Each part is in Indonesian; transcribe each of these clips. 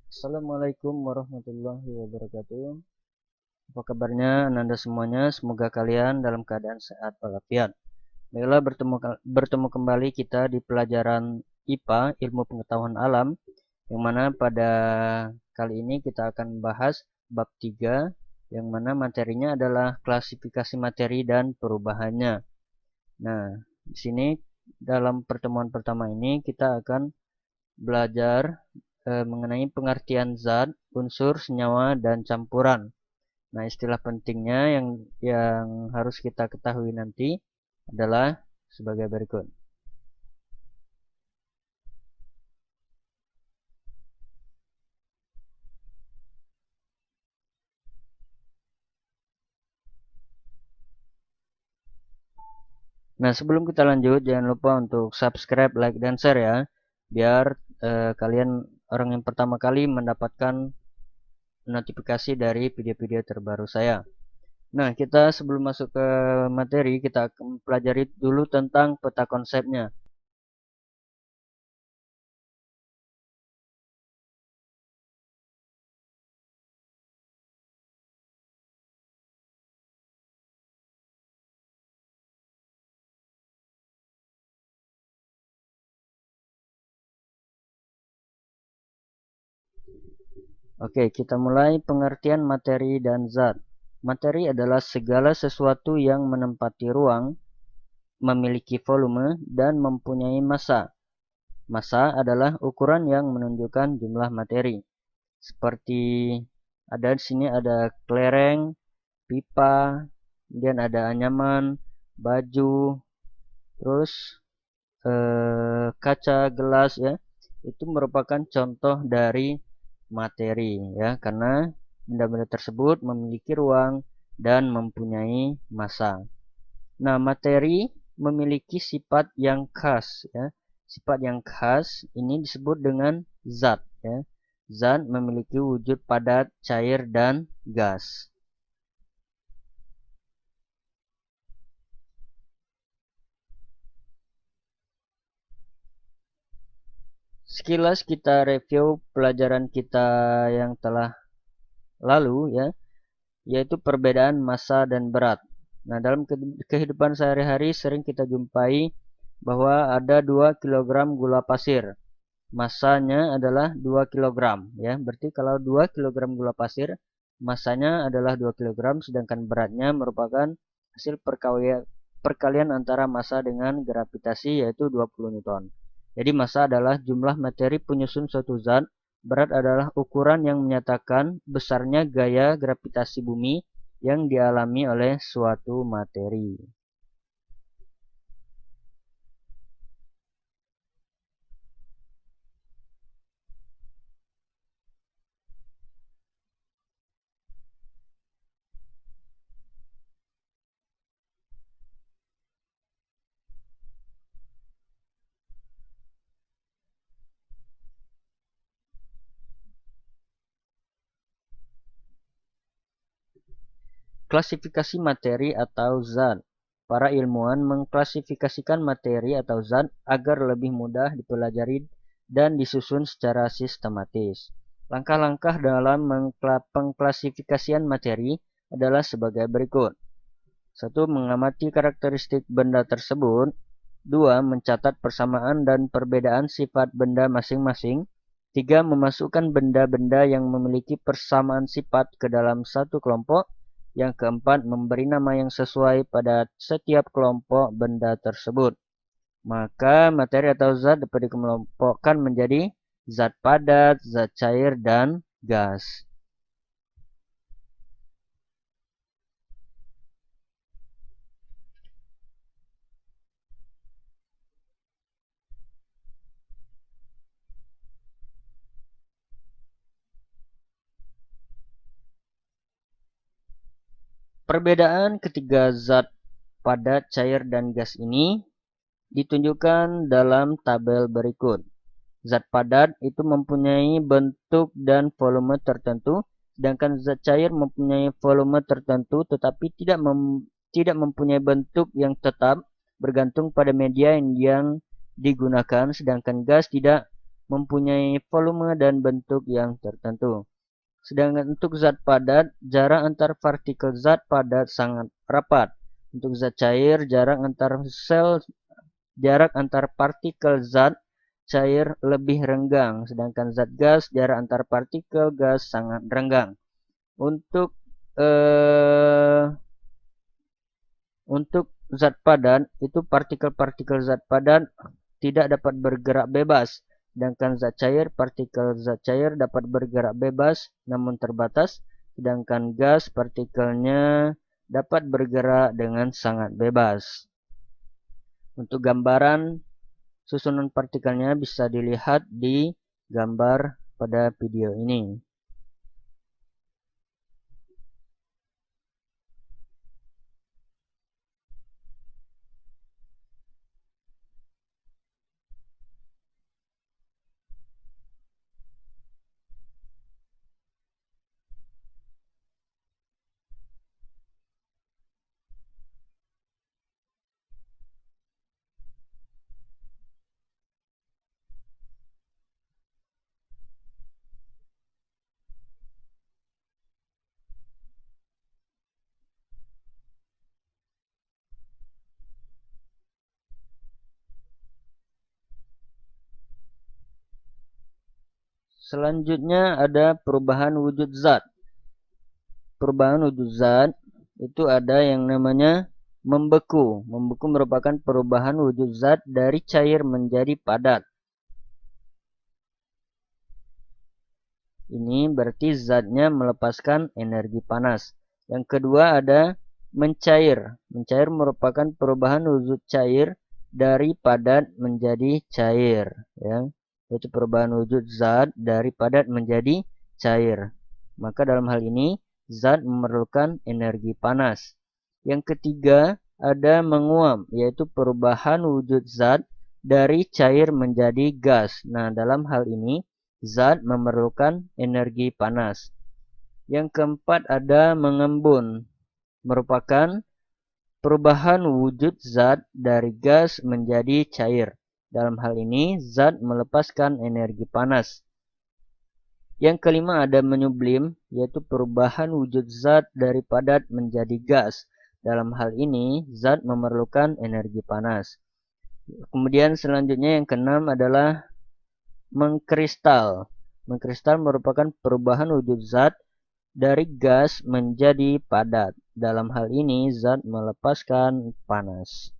Assalamualaikum warahmatullahi wabarakatuh. Apa kabarnya Anda semuanya? Semoga kalian dalam keadaan sehat walafiat. Baiklah, bertemu kembali kita di pelajaran IPA, Ilmu Pengetahuan Alam, yang mana pada kali ini kita akan bahas bab 3, yang mana materinya adalah klasifikasi materi dan perubahannya. Nah, di sini dalam pertemuan pertama ini kita akan belajar mengenai pengertian zat, unsur, senyawa, dan campuran. Nah, istilah pentingnya yang harus kita ketahui nanti adalah sebagai berikut. Nah, sebelum kita lanjut, jangan lupa untuk subscribe, like, dan share ya, biar kalian orang yang pertama kali mendapatkan notifikasi dari video-video terbaru saya. Nah, kita sebelum masuk ke materi, kita akan pelajari dulu tentang peta konsepnya. Oke, kita mulai pengertian materi dan zat. Materi adalah segala sesuatu yang menempati ruang, memiliki volume, dan mempunyai massa. Massa adalah ukuran yang menunjukkan jumlah materi. Seperti ada di sini ada kelereng, pipa, kemudian ada anyaman, baju, terus kaca, gelas ya. Itu merupakan contoh dari materi ya, karena benda-benda tersebut memiliki ruang dan mempunyai massa. Nah, materi memiliki sifat yang khas ya. Sifat yang khas ini disebut dengan zat ya. Zat memiliki wujud padat, cair, dan gas. Sekilas kita review pelajaran kita yang telah lalu ya, yaitu perbedaan massa dan berat. Nah, dalam kehidupan sehari-hari sering kita jumpai bahwa ada 2 kg gula pasir. Massanya adalah 2 kg ya. Berarti kalau 2 kg gula pasir, massanya adalah 2 kg, sedangkan beratnya merupakan hasil perkalian antara massa dengan gravitasi, yaitu 20 Newton. Jadi massa adalah jumlah materi penyusun suatu zat, berat adalah ukuran yang menyatakan besarnya gaya gravitasi bumi yang dialami oleh suatu materi. Klasifikasi materi atau zat. Para ilmuwan mengklasifikasikan materi atau zat agar lebih mudah dipelajari dan disusun secara sistematis. Langkah-langkah dalam pengklasifikasian materi adalah sebagai berikut. 1. Mengamati karakteristik benda tersebut. 2. Mencatat persamaan dan perbedaan sifat benda masing-masing. 3. Memasukkan benda-benda yang memiliki persamaan sifat ke dalam satu kelompok. Yang keempat, memberi nama yang sesuai pada setiap kelompok benda tersebut. Maka materi atau zat dapat dikelompokkan menjadi zat padat, zat cair, dan gas. Perbedaan ketiga zat padat, cair, dan gas ini ditunjukkan dalam tabel berikut. Zat padat itu mempunyai bentuk dan volume tertentu, sedangkan zat cair mempunyai volume tertentu tetapi tidak mempunyai bentuk yang tetap, bergantung pada media yang digunakan, sedangkan gas tidak mempunyai volume dan bentuk yang tertentu. Sedangkan untuk zat padat, jarak antar partikel zat padat sangat rapat. Untuk zat cair, jarak antar partikel zat cair lebih renggang. Sedangkan zat gas, jarak antar partikel gas sangat renggang. Untuk zat padat, itu partikel-partikel zat padat tidak dapat bergerak bebas. Sedangkan partikel zat cair dapat bergerak bebas namun terbatas. Sedangkan gas, partikelnya dapat bergerak dengan sangat bebas. Untuk gambaran susunan partikelnya bisa dilihat di gambar pada video ini. Selanjutnya ada perubahan wujud zat. Perubahan wujud zat itu ada yang namanya membeku. Membeku merupakan perubahan wujud zat dari cair menjadi padat. Ini berarti zatnya melepaskan energi panas. Yang kedua ada mencair. Mencair merupakan perubahan wujud cair dari padat menjadi cair, ya. Yaitu perubahan wujud zat dari padat menjadi cair. Maka dalam hal ini zat memerlukan energi panas. Yang ketiga ada menguap, yaitu perubahan wujud zat dari cair menjadi gas. Nah, dalam hal ini zat memerlukan energi panas. Yang keempat ada mengembun, merupakan perubahan wujud zat dari gas menjadi cair. Dalam hal ini, zat melepaskan energi panas. Yang kelima ada menyublim, yaitu perubahan wujud zat dari padat menjadi gas. Dalam hal ini, zat memerlukan energi panas. Kemudian selanjutnya yang keenam adalah mengkristal. Mengkristal merupakan perubahan wujud zat dari gas menjadi padat. Dalam hal ini, zat melepaskan panas.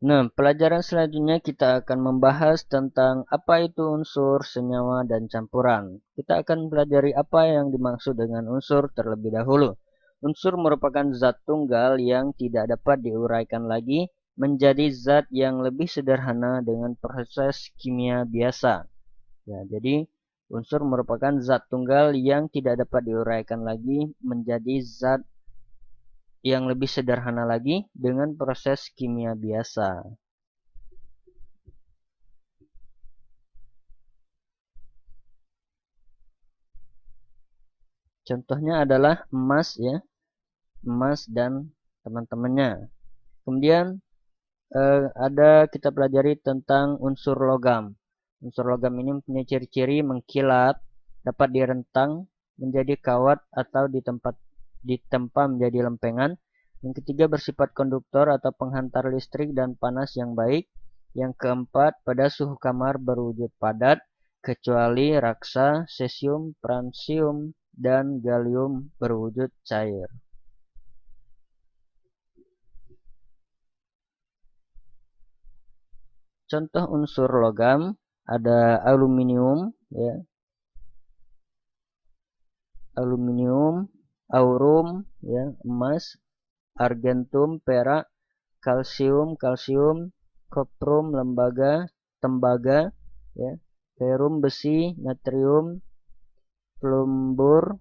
Nah, pelajaran selanjutnya kita akan membahas tentang apa itu unsur, senyawa, dan campuran. Kita akan pelajari apa yang dimaksud dengan unsur terlebih dahulu. Unsur merupakan zat tunggal yang tidak dapat diuraikan lagi menjadi zat yang lebih sederhana dengan proses kimia biasa. Ya, jadi unsur merupakan zat tunggal yang tidak dapat diuraikan lagi menjadi zat yang lebih sederhana lagi dengan proses kimia biasa. Contohnya adalah emas, ya, emas dan teman-temannya. Kemudian ada kita pelajari tentang unsur logam. Unsur logam ini mempunyai ciri-ciri mengkilat, dapat direntang menjadi kawat atau ditempa menjadi lempengan. Yang ketiga bersifat konduktor atau penghantar listrik dan panas yang baik. Yang keempat pada suhu kamar berwujud padat kecuali raksa, cesium, francium, dan gallium berwujud cair. Contoh unsur logam ada aluminium, ya. Aluminium, aurum, ya, emas, argentum, perak, kalsium, koprum, tembaga, ya, ferum, besi, natrium, plumbum,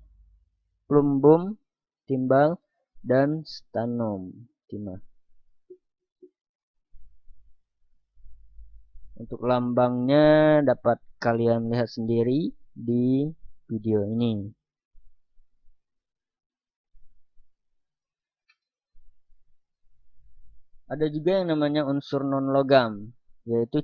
timbal, dan stannum, timah. Untuk lambangnya dapat kalian lihat sendiri di video ini. Ada juga yang namanya unsur non-logam, yaitu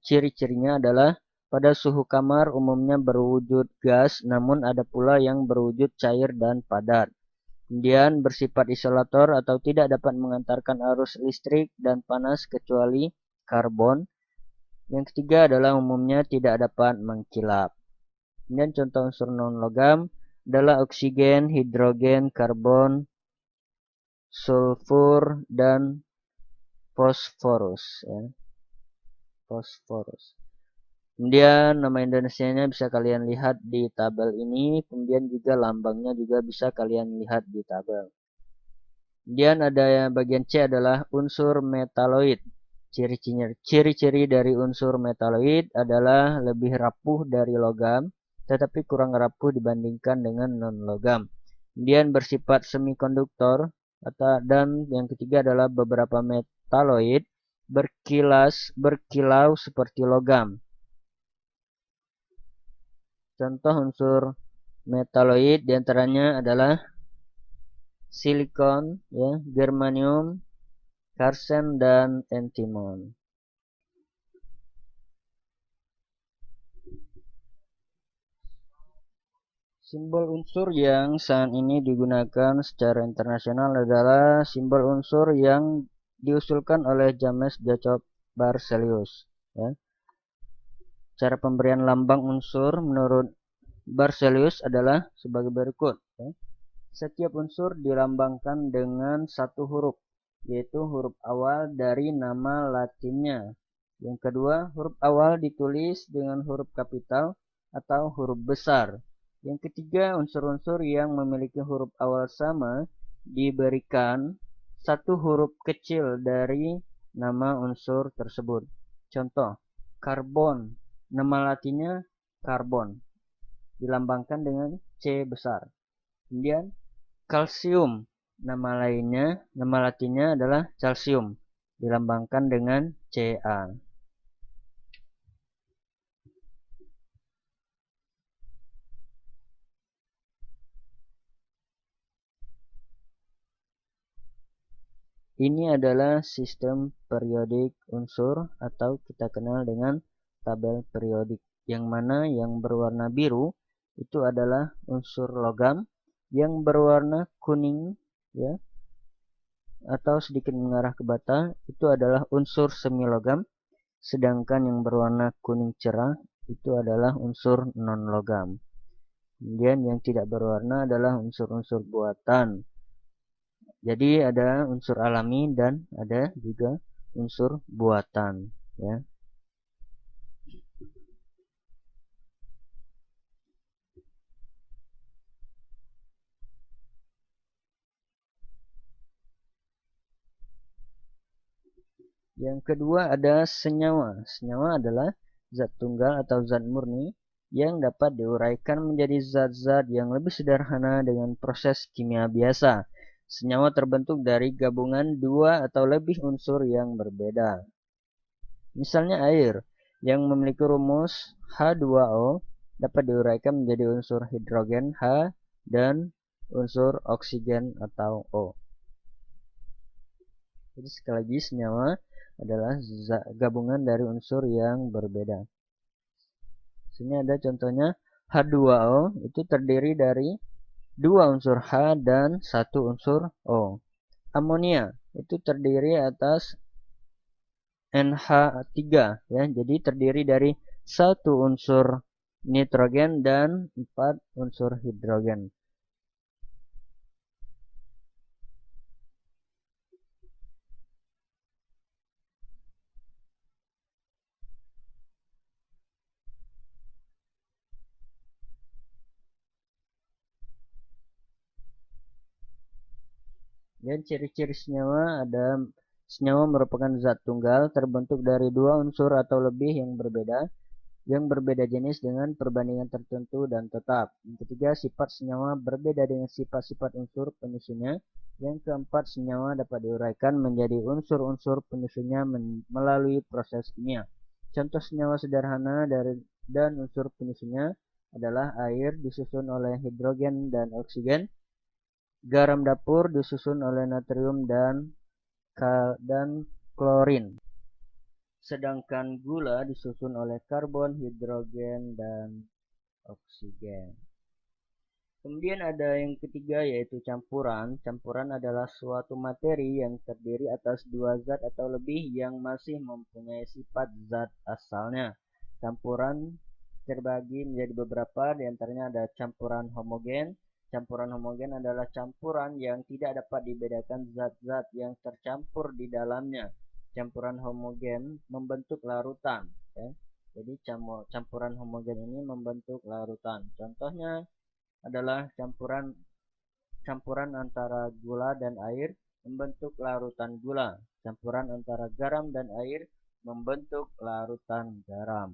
ciri-cirinya adalah pada suhu kamar umumnya berwujud gas, namun ada pula yang berwujud cair dan padat. Kemudian bersifat isolator atau tidak dapat mengantarkan arus listrik dan panas kecuali karbon. Yang ketiga adalah umumnya tidak dapat mengkilap. Kemudian contoh unsur non-logam adalah oksigen, hidrogen, karbon, sulfur, dan fosforus. Ya. Fosforus. Kemudian nama Indonesianya bisa kalian lihat di tabel ini. Kemudian juga lambangnya juga bisa kalian lihat di tabel. Kemudian ada yang bagian C adalah unsur metaloid. Ciri-ciri dari unsur metaloid adalah lebih rapuh dari logam, tetapi kurang rapuh dibandingkan dengan non-logam. Kemudian bersifat semikonduktor, dan yang ketiga adalah beberapa metaloid berkilau seperti logam. Contoh unsur metaloid diantaranya adalah silikon, ya, germanium, karsen, dan antimon. Simbol unsur yang saat ini digunakan secara internasional adalah simbol unsur yang diusulkan oleh James Jacob Berzelius. Ya. Cara pemberian lambang unsur menurut Berzelius adalah sebagai berikut. Ya. Setiap unsur dilambangkan dengan satu huruf, yaitu huruf awal dari nama latinnya. Yang kedua, huruf awal ditulis dengan huruf kapital atau huruf besar. Yang ketiga, unsur-unsur yang memiliki huruf awal sama diberikan satu huruf kecil dari nama unsur tersebut. Contoh, karbon, nama latinnya karbon, dilambangkan dengan C besar. Kemudian, kalsium, nama latinnya adalah calcium, dilambangkan dengan Ca. Ini adalah sistem periodik unsur atau kita kenal dengan tabel periodik, yang mana yang berwarna biru itu adalah unsur logam, yang berwarna kuning, ya, atau sedikit mengarah ke bata itu adalah unsur semilogam, sedangkan yang berwarna kuning cerah itu adalah unsur non-logam. Kemudian yang tidak berwarna adalah unsur-unsur buatan. Jadi ada unsur alami dan ada juga unsur buatan, ya. Yang kedua ada senyawa. Senyawa adalah zat tunggal atau zat murni yang dapat diuraikan menjadi zat-zat yang lebih sederhana dengan proses kimia biasa. Senyawa terbentuk dari gabungan dua atau lebih unsur yang berbeda. Misalnya air yang memiliki rumus H2O dapat diuraikan menjadi unsur hidrogen H dan unsur oksigen atau O. Jadi sekali lagi senyawa adalah gabungan dari unsur yang berbeda. Sini ada contohnya H2O itu terdiri dari dua unsur H dan satu unsur O. Amonia itu terdiri atas NH3, ya. Jadi terdiri dari satu unsur nitrogen dan 4 unsur hidrogen. Dan ciri-ciri senyawa ada senyawa merupakan zat tunggal terbentuk dari dua unsur atau lebih yang berbeda. yang berbeda jenis dengan perbandingan tertentu dan tetap. Yang ketiga, sifat senyawa berbeda dengan sifat-sifat unsur penyusunnya. Yang keempat, senyawa dapat diuraikan menjadi unsur-unsur penyusunnya melalui proses kimia. Contoh senyawa sederhana dan unsur penyusunnya adalah air disusun oleh hidrogen dan oksigen, garam dapur disusun oleh natrium dan klorin. Sedangkan gula disusun oleh karbon, hidrogen, dan oksigen. Kemudian ada yang ketiga yaitu campuran. Campuran adalah suatu materi yang terdiri atas dua zat atau lebih yang masih mempunyai sifat zat asalnya. Campuran terbagi menjadi beberapa, diantaranya ada campuran homogen. Campuran homogen adalah campuran yang tidak dapat dibedakan zat-zat yang tercampur di dalamnya. Campuran homogen membentuk larutan. Ya. Jadi campuran homogen ini membentuk larutan. Contohnya adalah campuran antara gula dan air membentuk larutan gula. Campuran antara garam dan air membentuk larutan garam.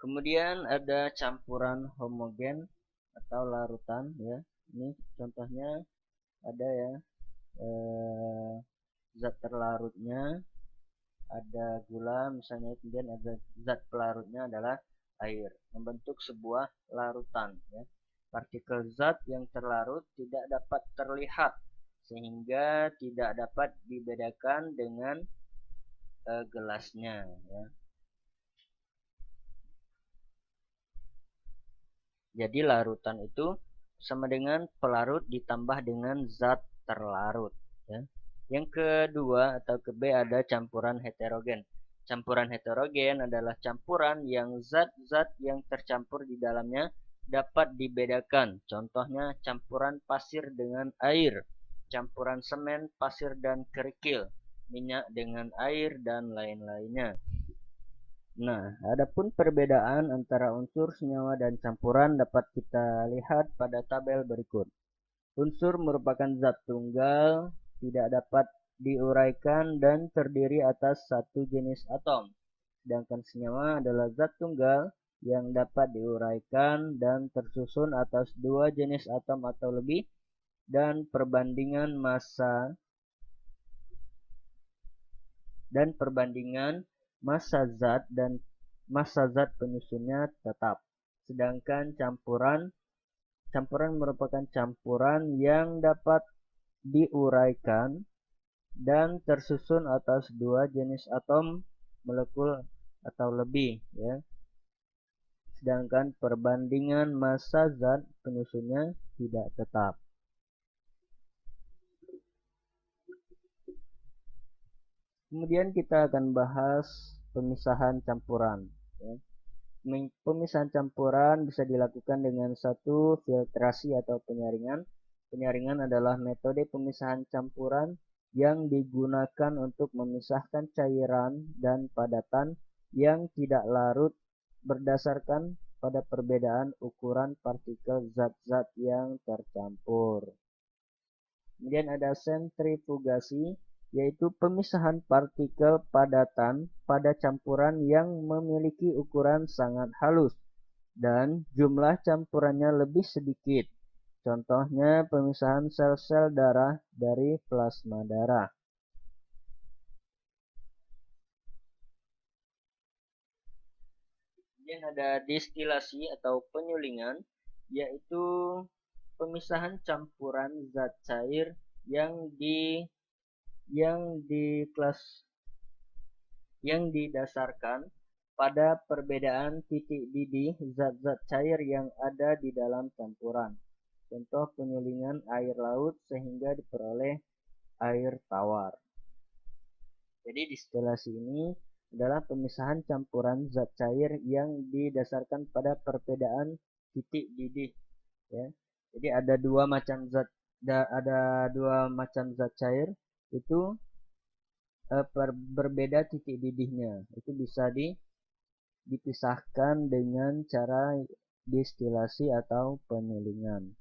Kemudian ada campuran homogen atau larutan ya. Ini contohnya ada ya, zat terlarutnya ada gula misalnya, kemudian ada zat pelarutnya adalah air, membentuk sebuah larutan ya. Partikel zat yang terlarut tidak dapat terlihat sehingga tidak dapat dibedakan dengan gelasnya ya. Jadi larutan itu sama dengan pelarut ditambah dengan zat terlarut ya. Yang kedua atau ke B ada campuran heterogen. Campuran heterogen adalah campuran yang zat-zat yang tercampur di dalamnya dapat dibedakan. Contohnya campuran pasir dengan air, campuran semen, pasir dan kerikil, minyak dengan air dan lain-lainnya. Nah, adapun perbedaan antara unsur, senyawa, dan campuran dapat kita lihat pada tabel berikut. Unsur merupakan zat tunggal, tidak dapat diuraikan dan terdiri atas satu jenis atom. Sedangkan senyawa adalah zat tunggal yang dapat diuraikan dan tersusun atas dua jenis atom atau lebih, dan perbandingan massa zat dan massa zat penyusunnya tetap. Sedangkan campuran merupakan campuran yang dapat diuraikan dan tersusun atas dua jenis atom, molekul atau lebih ya. Sedangkan perbandingan massa zat penyusunnya tidak tetap. Kemudian kita akan bahas pemisahan campuran ya. Pemisahan campuran bisa dilakukan dengan satu filtrasi atau penyaringan. Penyaringan adalah metode pemisahan campuran yang digunakan untuk memisahkan cairan dan padatan yang tidak larut berdasarkan pada perbedaan ukuran partikel zat-zat yang tercampur. Kemudian ada sentrifugasi, yaitu pemisahan partikel padatan pada campuran yang memiliki ukuran sangat halus dan jumlah campurannya lebih sedikit. Contohnya pemisahan sel-sel darah dari plasma darah. Kemudian ada distilasi atau penyulingan, yaitu pemisahan campuran zat cair yang didasarkan pada perbedaan titik didih zat-zat cair yang ada di dalam campuran. Contoh penyulingan air laut sehingga diperoleh air tawar. Jadi distilasi ini adalah pemisahan campuran zat cair yang didasarkan pada perbedaan titik didih, ya. Jadi ada dua macam zat, cair itu berbeda titik didihnya. Itu bisa dipisahkan dengan cara distilasi atau penyulingan.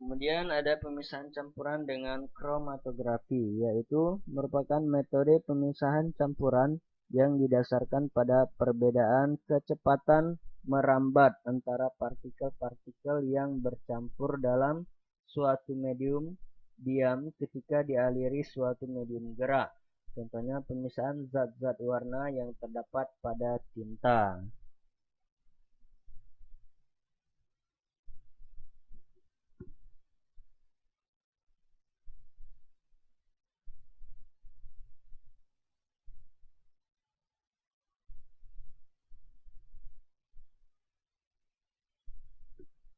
Kemudian ada pemisahan campuran dengan kromatografi, yaitu merupakan metode pemisahan campuran yang didasarkan pada perbedaan kecepatan merambat antara partikel-partikel yang bercampur dalam suatu medium diam ketika dialiri suatu medium gerak. Contohnya pemisahan zat-zat warna yang terdapat pada tinta.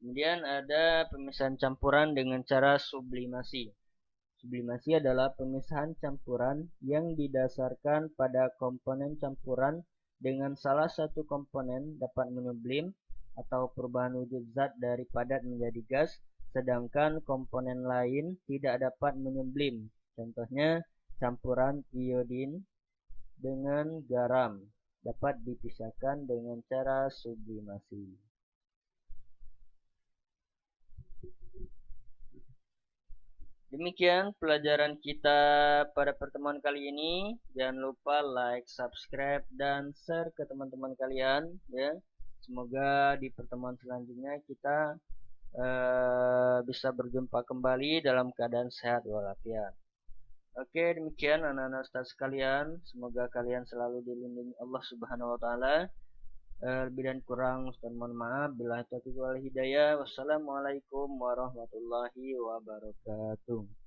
Kemudian ada pemisahan campuran dengan cara sublimasi. Sublimasi adalah pemisahan campuran yang didasarkan pada komponen campuran dengan salah satu komponen dapat menyublim atau perubahan wujud zat dari padat menjadi gas, sedangkan komponen lain tidak dapat menyublim. Contohnya campuran iodin dengan garam dapat dipisahkan dengan cara sublimasi. Demikian pelajaran kita pada pertemuan kali ini. Jangan lupa like, subscribe, dan share ke teman-teman kalian, ya. Semoga di pertemuan selanjutnya kita bisa berjumpa kembali dalam keadaan sehat walafiat. Oke, demikian anak-anak ustaz sekalian. Semoga kalian selalu dilindungi Allah Subhanahu wa taala. Lebih dan kurang Ustaz mohon maaf. Billahi taufiq wal hidayah. Wassalamualaikum warahmatullahi wabarakatuh.